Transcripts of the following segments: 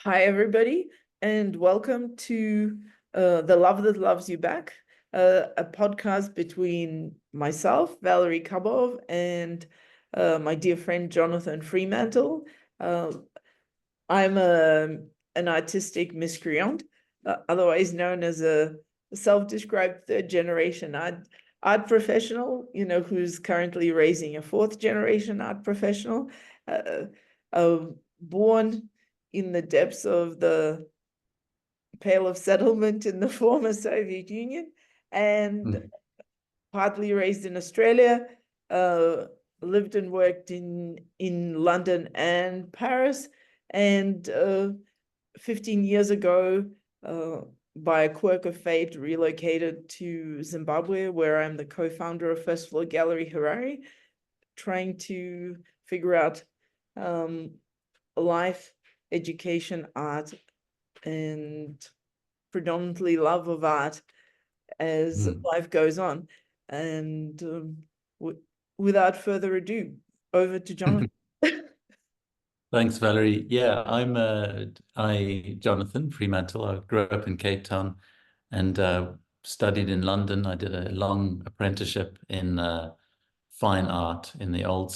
Hi, everybody, and welcome to The Love That Loves You Back, a podcast between myself, Valerie Kabov, and my dear friend Jonathan Freemantle. I'm an artistic miscreant, otherwise known as a self-described third-generation art professional, who's currently raising a fourth-generation art professional, uh, born in the depths of the Pale of Settlement in the former Soviet Union, and partly raised in Australia, lived and worked in London and Paris, and 15 years ago, by a quirk of fate, relocated to Zimbabwe, where I'm the co-founder of First Floor Gallery Harare, trying to figure out life, education, art, and predominantly love of art as life goes on. And without further ado, over to Jonathan. Thanks, Valerie. Yeah, Jonathan Freemantle. I grew up in Cape Town and studied in London. I did a long apprenticeship in fine art in the old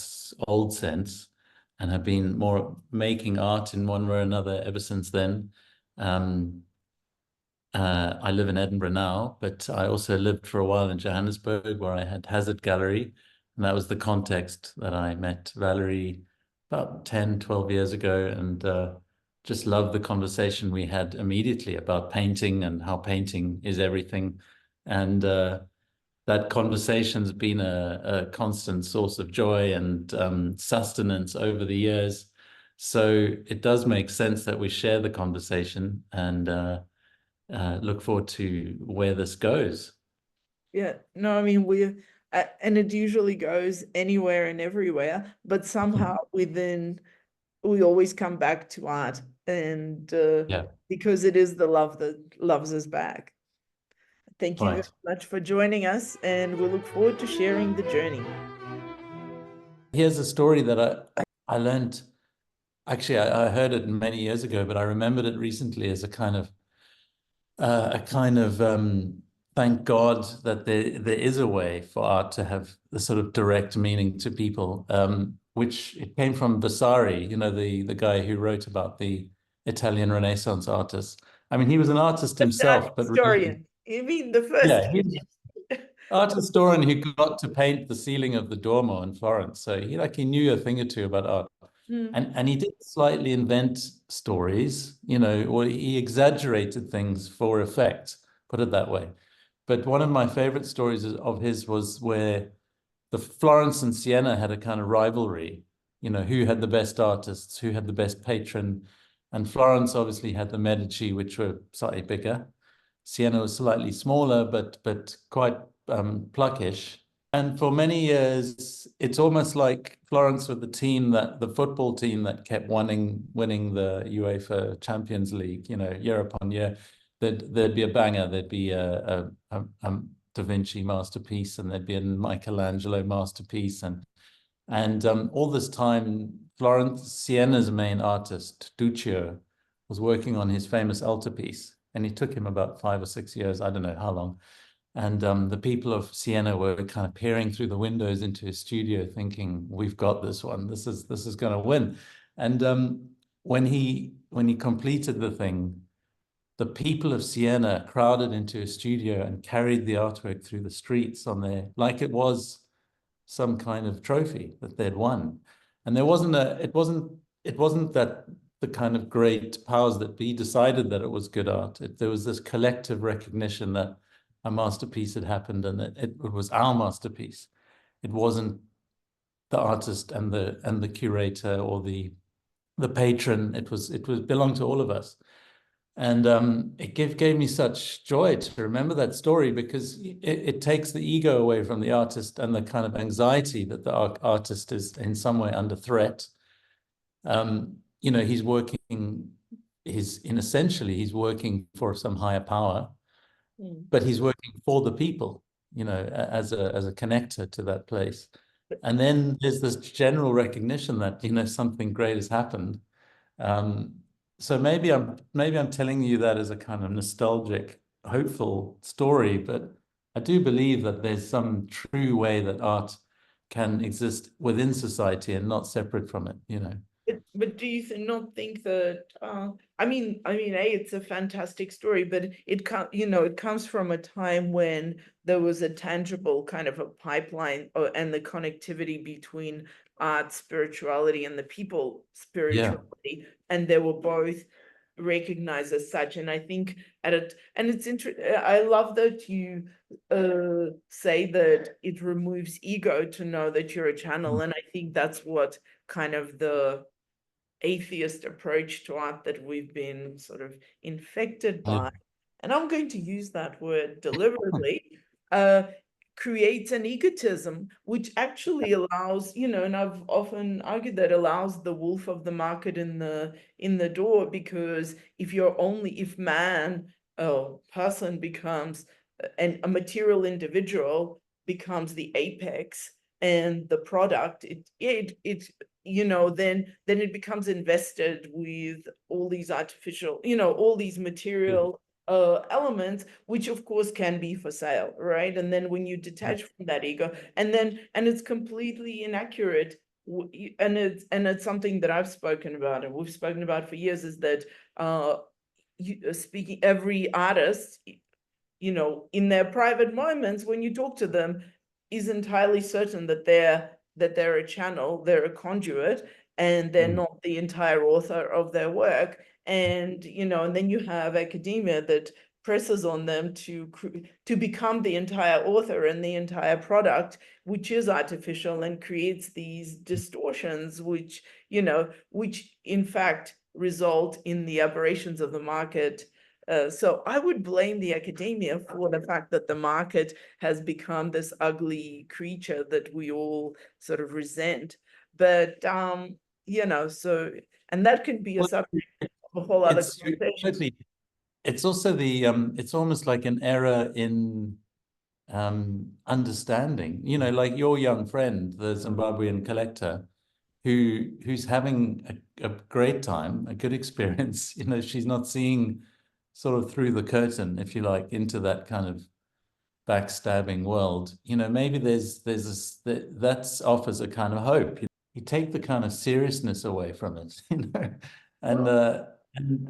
sense, and have been more making art in one way or another ever since then. I live in Edinburgh now, but I also lived for a while in Johannesburg, where I had Hazard Gallery, and that was the context that I met Valerie about 10, 12 years ago, and just loved the conversation we had immediately about painting and how painting is everything. And that conversation's been a constant source of joy and sustenance over the years. So it does make sense that we share the conversation, and look forward to where this goes. Yeah, no, I mean, and it usually goes anywhere and everywhere, but somehow we always come back to art, and Yeah, because it is the love that loves us back. Thank you very right. much for joining us, and we look forward to sharing the journey. Here's a story that I learned. Actually, I heard it many years ago, but I remembered it recently as a kind of thank God that there is a way for art to have the sort of direct meaning to people. Which it came from Vasari, the guy who wrote about the Italian Renaissance artists. I mean, he was an artist The art himself, but really, historian, you mean the first? yeah, he art historian who got to paint the ceiling of the Duomo in Florence. So he knew a thing or two about art. Mm. And he did slightly invent stories, or he exaggerated things for effect, put it that way. But one of my favorite stories of his was where the Florence and Siena had a kind of rivalry, who had the best artists, who had the best patron. And Florence obviously had the Medici, which were slightly bigger. Siena was slightly smaller, but quite pluckish. And for many years, it's almost like Florence were the football team that kept winning the UEFA Champions League, year upon year. There'd be a banger, there'd be a Da Vinci masterpiece, and there'd be a Michelangelo masterpiece, and all this time, Siena's main artist, Duccio, was working on his famous altarpiece, and it took him about 5 or 6 years, I don't know how long. And the people of Siena were kind of peering through the windows into his studio, thinking, "We've got this one. This is going to win." And when he completed the thing, the people of Siena crowded into his studio and carried the artwork through the streets like it was some kind of trophy that they'd won. And it wasn't that the kind of great powers that be decided that it was good art. There was this collective recognition that a masterpiece had happened, and it was our masterpiece. It wasn't the artist and the curator or the patron. It belonged to all of us. And it gave me such joy to remember that story, because it takes the ego away from the artist and the kind of anxiety that the artist is in some way under threat. He's working for some higher power, but he's working for the people, as a connector to that place. And then there's this general recognition that, something great has happened. so maybe I'm telling you that as a kind of nostalgic, hopeful story, but I do believe that there's some true way that art can exist within society and not separate from it, you know. But do you not think that it's a fantastic story, but it comes from a time when there was a tangible kind of a pipeline and the connectivity between art, spirituality, and the people Yeah. spirituality, and they were both recognized as such. And I think and it's interesting. I love that you say that it removes ego to know that you're a channel, and I think that's what kind of the atheist approach to art that we've been sort of infected Yeah. by, and I'm going to use that word deliberately, uh, creates an egotism, which actually allows, and I've often argued that allows the wolf of the market in the door, because if man, person becomes, and a material individual becomes the apex, and the product, then it becomes invested with all these artificial, all these material elements, which of course can be for sale, right? And then when you detach from that ego, and it's completely inaccurate, and it's something that I've spoken about and we've spoken about for years, is that speaking every artist, in their private moments, when you talk to them, is entirely certain that they're a channel, they're a conduit, and they're not the entire author of their work. And and then you have academia that presses on them to become the entire author and the entire product, which is artificial, and creates these distortions, which in fact result in the aberrations of the market. So I would blame the academia for the fact that the market has become this ugly creature that we all sort of resent. But so, and that can be a Well, subject of a whole other it's conversation. totally, it's also it's almost like an error in understanding, like your young friend, the Zimbabwean collector, who's having a great time, a good experience. She's not seeing sort of through the curtain, if you like, into that kind of backstabbing world. Maybe there's this that offers a kind of hope. You take the kind of seriousness away from it, and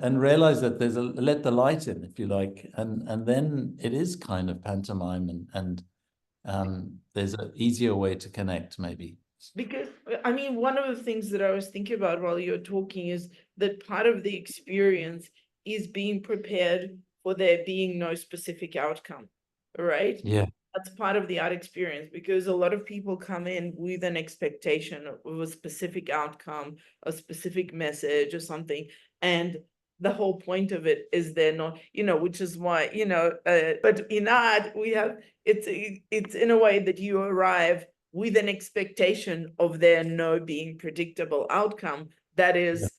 and realize that let the light in, if you like, and then it is kind of pantomime, and there's an easier way to connect, maybe. Because one of the things that I was thinking about while you're talking is that part of the experience is being prepared for there being no specific outcome, right? Yeah. That's part of the art experience, because a lot of people come in with an expectation of a specific outcome, a specific message or something. And the whole point of it is they're not, which is why, but in art, it's in a way that you arrive with an expectation of there no being predictable outcome that is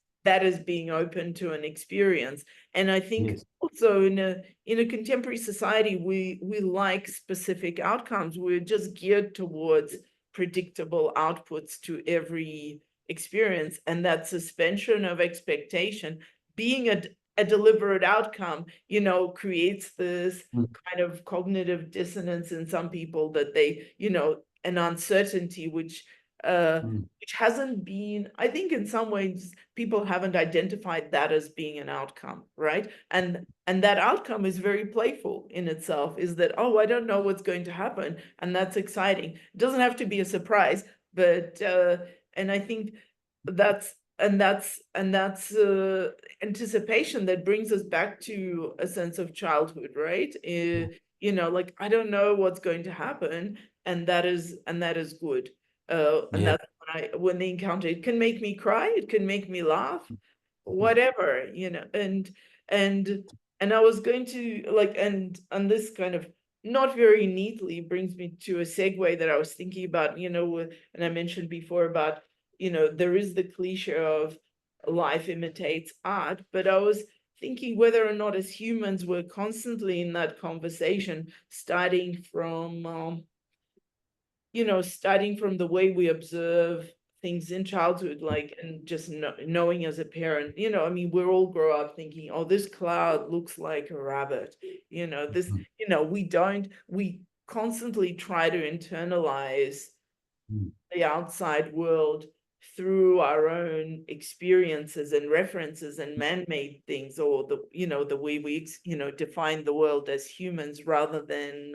being open to an experience. And I think Yes. also in a contemporary society, we like specific outcomes. We're just geared towards predictable outputs to every experience, and that suspension of expectation being a deliberate outcome, creates this kind of cognitive dissonance in some people, that they, an uncertainty which hasn't been, I think in some ways people haven't identified that as being an outcome, right? And that outcome is very playful in itself, is that, oh, I don't know what's going to happen, and that's exciting. It doesn't have to be a surprise, but and I think that's anticipation that brings us back to a sense of childhood, right? Like, I don't know what's going to happen, and that is good. And Yeah. that's when the encounter, it can make me cry, it can make me laugh, whatever, and I was going to, like, and this kind of not very neatly brings me to a segue that I was thinking about, and I mentioned before about, there is the cliche of life imitates art, but I was thinking whether or not as humans we're constantly in that conversation, starting from the way we observe things in childhood, like, and just knowing as a parent, I mean, we all grow up thinking, oh, this cloud looks like a rabbit, this, we constantly try to internalize the outside world through our own experiences and references and man-made things, or the way we define the world as humans, rather than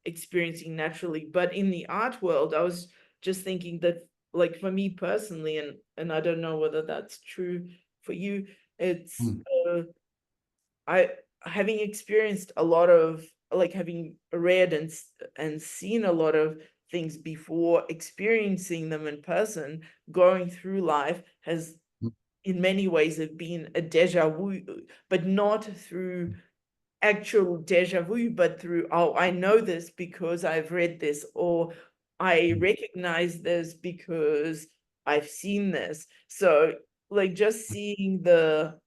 experiencing naturally. But in the art world, I was just thinking that, like, for me personally, and I don't know whether that's true for you, it's I having experienced a lot of, like, having read and seen a lot of things before experiencing them in person, going through life has in many ways have been a deja vu, but not through actual deja vu, but through, oh, I know this because I've read this, or I recognize this because I've seen this. So, like, just seeing the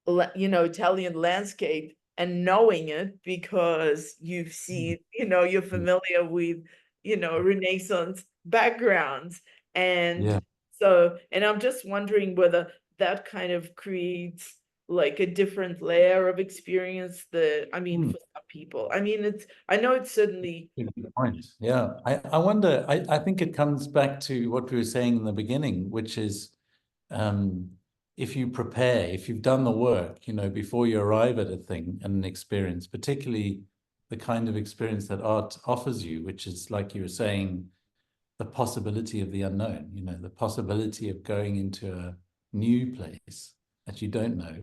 Italian landscape and knowing it because you've seen, you're familiar with, Renaissance backgrounds. And Yeah. so, and I'm just wondering whether that kind of creates like a different layer of experience that, I mean, for some people, I mean, I know it's certainly. Good point. Yeah. I wonder, I think it comes back to what we were saying in the beginning, which is um, if you prepare, if you've done the work, before you arrive at a thing and an experience, particularly the kind of experience that art offers you, which is, like you were saying, the possibility of the unknown, the possibility of going into a new place that you don't know.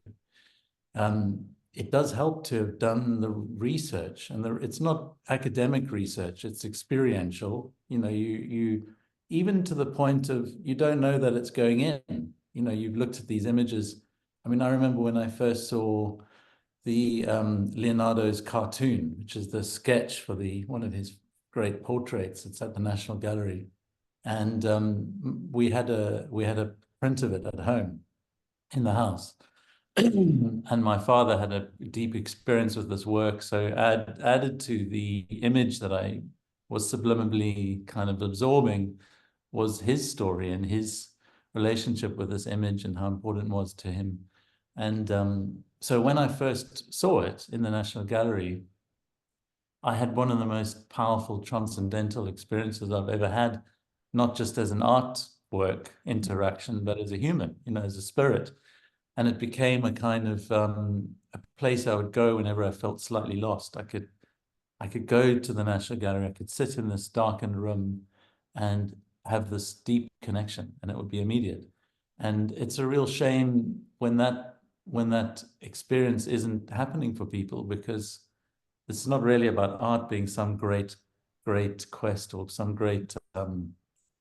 It does help to have done the research, and it's not academic research, it's experiential. You even to the point of you don't know that it's going in. You've looked at these images. I mean, I remember when I first saw the Leonardo's cartoon, which is the sketch for one of his great portraits. It's at the National Gallery, and we had a print of it at home in the house. And my father had a deep experience with this work, so added to the image that I was subliminally kind of absorbing was his story and his relationship with this image and how important it was to him. And so when I first saw it in the National Gallery, I had one of the most powerful transcendental experiences I've ever had, not just as an artwork interaction, but as a human, as a spirit. And it became a kind of a place I would go whenever I felt slightly lost. I could go to the National Gallery, I could sit in this darkened room and have this deep connection, and it would be immediate. And it's a real shame when that experience isn't happening for people, because it's not really about art being some great quest or some great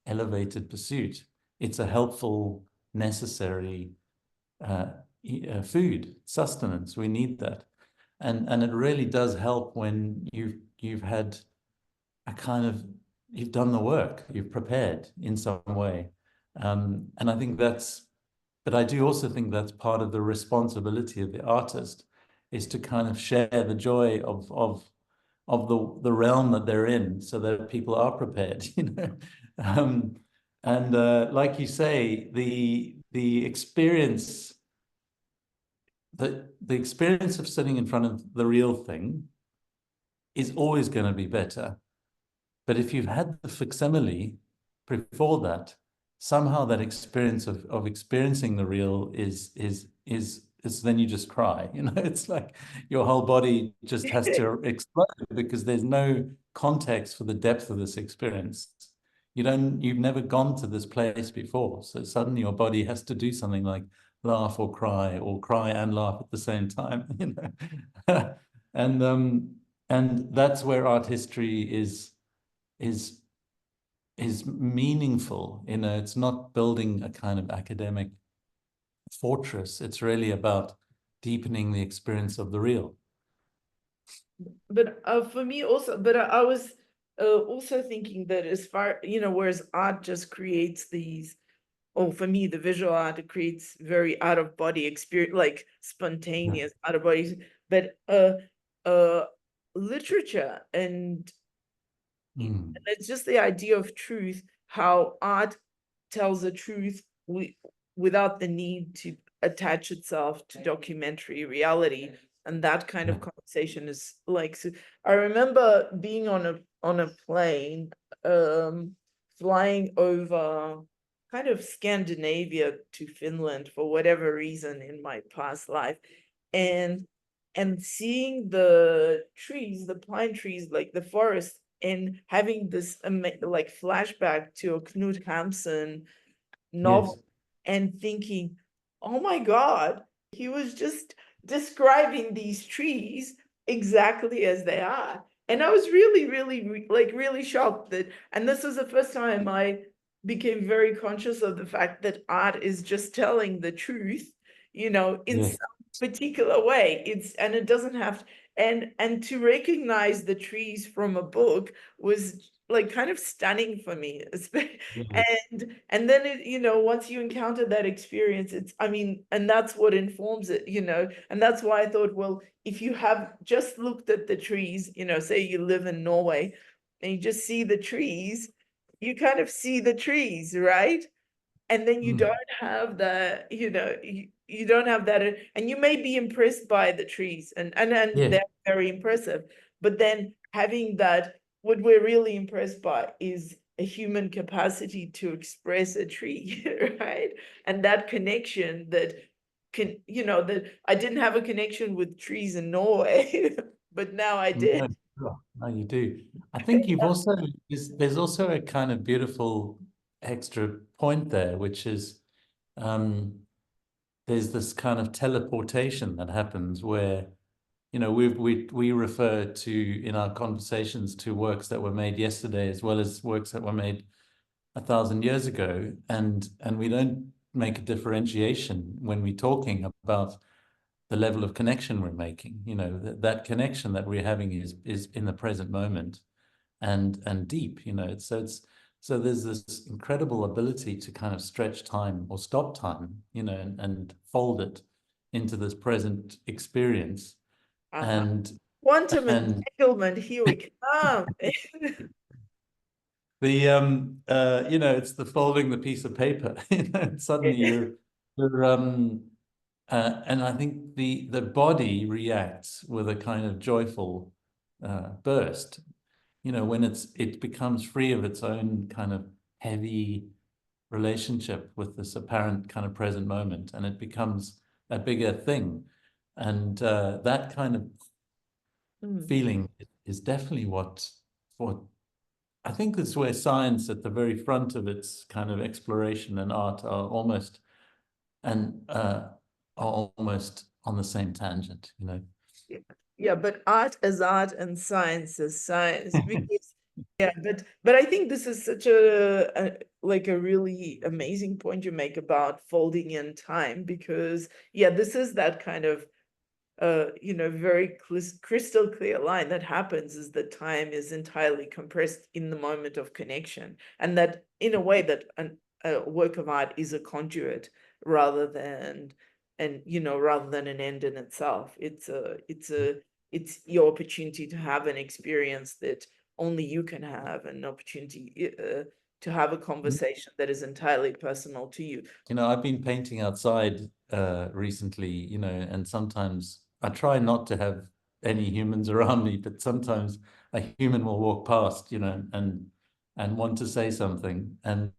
elevated pursuit. It's a helpful, necessary food, sustenance. We need that. And it really does help when you've had a kind of, you've done the work, you've prepared in some way. And I think but I do also think that's part of the responsibility of the artist, is to kind of share the joy of the realm that they're in, so that people are prepared, and like you say, the experience the experience of sitting in front of the real thing is always going to be better. But if you've had the facsimile before that, somehow that experience of experiencing the real is then you just cry. It's like your whole body just has to explode, because there's no context for the depth of this experience. You've never gone to this place before. So suddenly your body has to do something like laugh or cry and laugh at the same time, and that's where art history is meaningful. It's not building a kind of academic fortress. It's really about deepening the experience of the real. But for me also, but I was also thinking that, as far, whereas art just creates these, oh, for me, the visual art, it creates very out of body experience, like spontaneous out of body. But literature and it's just the idea of truth how art tells the truth without the need to attach itself to documentary reality. And that kind of conversation is like, so I remember being on a plane, flying over kind of Scandinavia to Finland for whatever reason in my past life, and seeing the trees, the pine trees, like the forest, and having this like flashback to a Knut Hamsun novel, Yes. and thinking, oh my God, he was just describing these trees exactly as they are. And I was really, really, like really shocked that, and this was the first time I became very conscious of the fact that art is just telling the truth, in Yes. some particular way. And it doesn't have to, and to recognize the trees from a book was like kind of stunning for me. Yes. And then once you encounter that experience, and that's what informs it, and that's why I thought, well, if you have just looked at the trees, say you live in Norway and you just see the trees, you kind of see the trees, right? And then you don't have the, you don't have that, and you may be impressed by the trees, and Yes. they're very impressive, but then having that, what we're really impressed by is a human capacity to express a tree, right? And that connection that that I didn't have a connection with trees in Norway, but now I did. No, sure. No, you do. I think you've also, there's also a kind of beautiful extra point there, which is um, there's this kind of teleportation that happens where, we refer to in our conversations to works that were made yesterday as well as works that were made 1,000 years ago, and we don't make a differentiation when we're talking about the level of connection we're making. That connection that we're having is in the present moment and deep. So there's this incredible ability to kind of stretch time or stop time, and fold it into this present experience. Uh-huh. And Quantum and entanglement, here we come. it's the folding the piece of paper. Suddenly you're and I think the body reacts with a kind of joyful burst, when it becomes free of its own kind of heavy relationship with this apparent kind of present moment, and it becomes a bigger thing. And that kind of Mm. feeling is definitely what I think is where science at the very front of its kind of exploration and art and are almost on the same tangent. Yeah, but art as art and science as science, because yeah, but I think this is such a like a really amazing point you make about folding in time, because yeah, this is that kind of very crystal clear line that happens, is that time is entirely compressed in the moment of connection, and that in a way that a work of art is a conduit rather than rather than an end in itself. It's your opportunity to have an experience that only you can have, an opportunity to have a conversation that is entirely personal to you. I've been painting outside recently, and sometimes I try not to have any humans around me, but sometimes a human will walk past, and want to say something. And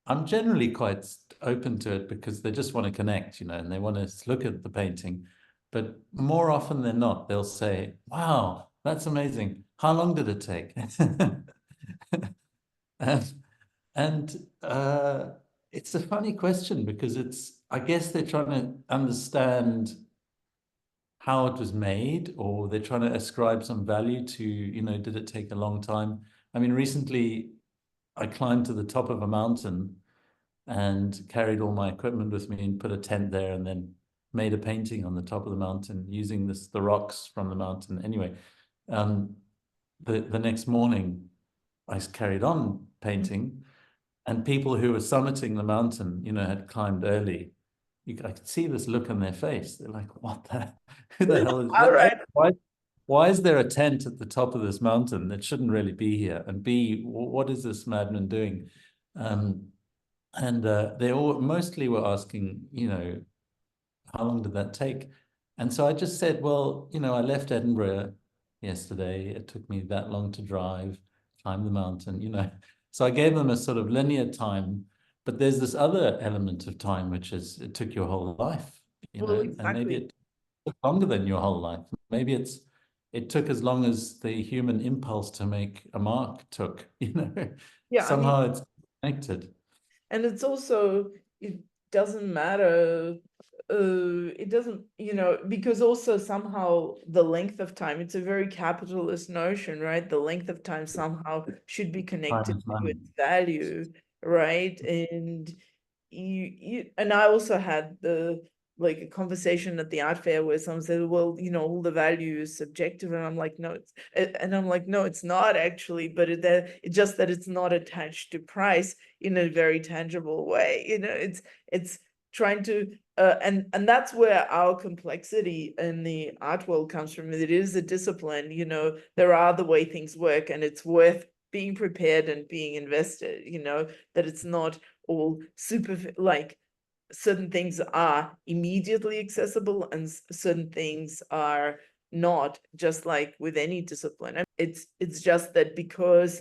I'm generally quite open to it because they just want to connect, and they want to look at the painting. But more often than not, they'll say, "Wow, that's amazing. How long did it take?" And it's a funny question because I guess they're trying to understand how it was made, or they're trying to ascribe some value to, did it take a long time? I mean, recently I climbed to the top of a mountain and carried all my equipment with me and put a tent there, and then made a painting on the top of the mountain using the rocks from the mountain. Anyway, um, the next morning I carried on painting, and people who were summiting the mountain, had climbed early. I could see this look on their face. They're like, "What the? Who the hell is All what? right. Why? why is there a tent at the top of this mountain that shouldn't really be here? And B, what is this madman doing? And they all mostly were asking, how long did that take? And so I just said, well, I left Edinburgh yesterday. It took me that long to drive, climb the mountain. So I gave them a sort of linear time, but there's this other element of time, which is it took your whole life, Well, and maybe exactly. it took longer than your whole life. Maybe it took as long as the human impulse to make a mark took. Yeah, I mean, Somehow it's connected. and it's also, it doesn't matter, it doesn't, because also somehow the length of time, it's a very capitalist notion, right? The length of time somehow should be Time connected is to money. its value, right? And and I also had like a conversation at the art fair where someone said, well, all the value is subjective, and I'm like, no, it's not actually, but it's just that it's not attached to price in a very tangible way. It's trying to and that's where our complexity in the art world comes from. It is a discipline. There are the way things work, and it's worth being prepared and being invested. That it's not all super, like, certain things are immediately accessible and certain things are not, just like with any discipline. It's just that because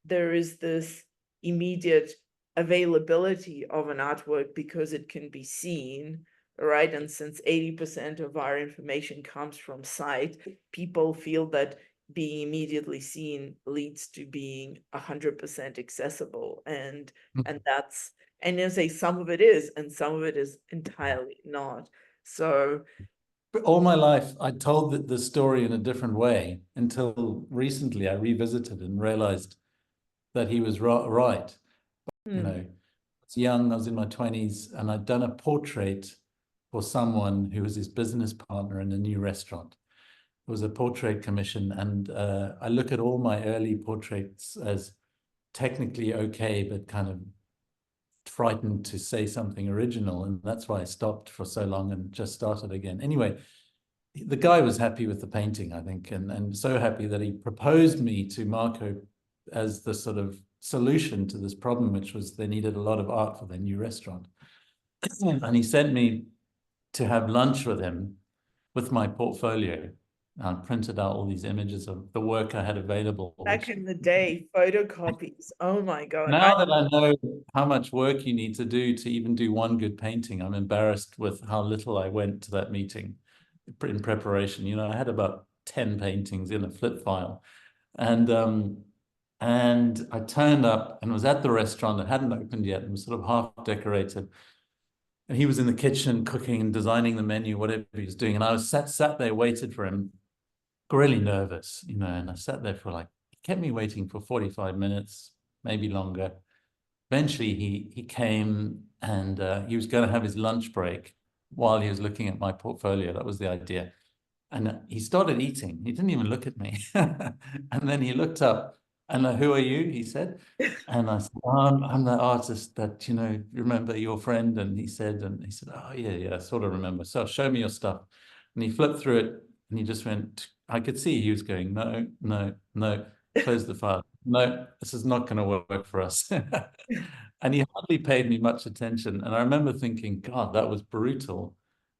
there is this immediate availability of an artwork because it can be seen, right? And since 80% of our information comes from sight, people feel that being immediately seen leads to being 100% accessible, and that's, and you say some of it is and some of it is entirely not. So But all my life, I told the story in a different way until recently I revisited and realized that he was right. I was young, I was in my 20s, and I'd done a portrait for someone who was his business partner in a new restaurant. It was a portrait commission, and I look at all my early portraits as technically okay, but kind of frightened to say something original. And that's why I stopped for so long and just started again. Anyway, the guy was happy with the painting, I think, and so happy that he proposed me to Marco as the sort of solution to this problem, which was they needed a lot of art for their new restaurant. And he sent me to have lunch with him with my portfolio. I printed out all these images of the work I had available, back which in the day, photocopies, oh my God. now that I know how much work you need to do to even do one good painting, I'm embarrassed with how little I went to that meeting in preparation. I had about 10 paintings in a flip file. And I turned up and was at the restaurant that hadn't opened yet and was sort of half decorated. And he was in the kitchen cooking and designing the menu, whatever he was doing. And I was sat there, waited for him, really nervous, and I sat there for he kept me waiting for 45 minutes, maybe longer. Eventually he came and he was going to have his lunch break while he was looking at my portfolio. That was the idea. And he started eating. He didn't even look at me. And then he looked up and who are you? He said. And I said, I'm the artist that, remember your friend? And he said, oh, yeah, I sort of remember. So show me your stuff. And he flipped through it and he just went, I could see he was going, no, no, no, close the file. No, this is not going to work for us. And he hardly paid me much attention. And I remember thinking, God, that was brutal.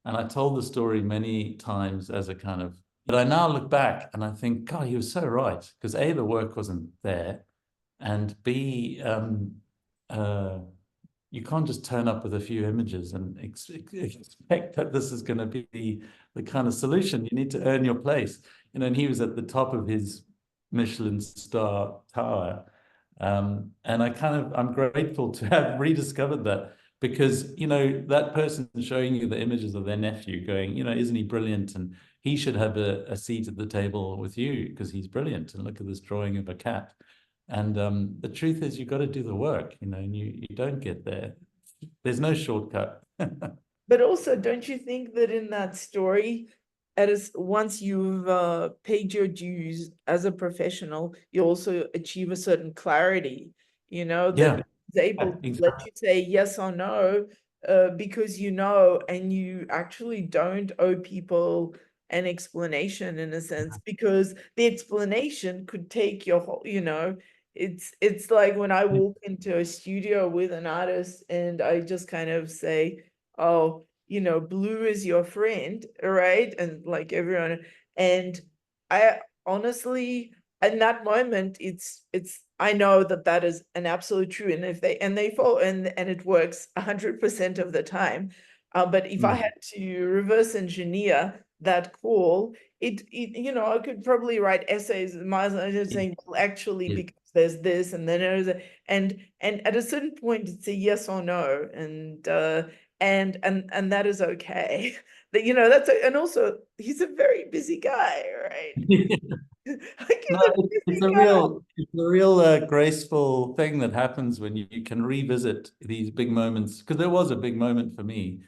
And I told the story many times as a kind of, but I now look back and I think, God, he was so right. Because A, the work wasn't there. And B, you can't just turn up with a few images and expect that this is going to be the kind of solution. You need to earn your place. And he was at the top of his Michelin star tower. And I'm grateful to have rediscovered that because, that person showing you the images of their nephew going, isn't he brilliant? And he should have a seat at the table with you because he's brilliant. And look at this drawing of a cat. And the truth is you've got to do the work, and you don't get there. There's no shortcut. But also, don't you think that in that story, once you've paid your dues as a professional, you also achieve a certain clarity, Yeah, that is able to let exactly. you say yes or no, because and you actually don't owe people an explanation in a sense, because the explanation could take your whole, it's like when I walk into a studio with an artist and I just kind of say, oh, blue is your friend, right? And like everyone, and I honestly, in that moment, it's I know that that is an absolute true, and if they fall and it works 100% of the time. But if I Mm. had to reverse engineer that call, I could probably write essays miles saying, well, actually, Yeah. because there's this, and then there's and at a certain point, it's a yes or no, and that is okay. That that's and also he's a very busy guy, right? Like No, he's a it's busy a guy. real graceful thing that happens when you can revisit these big moments. Because there was a big moment for me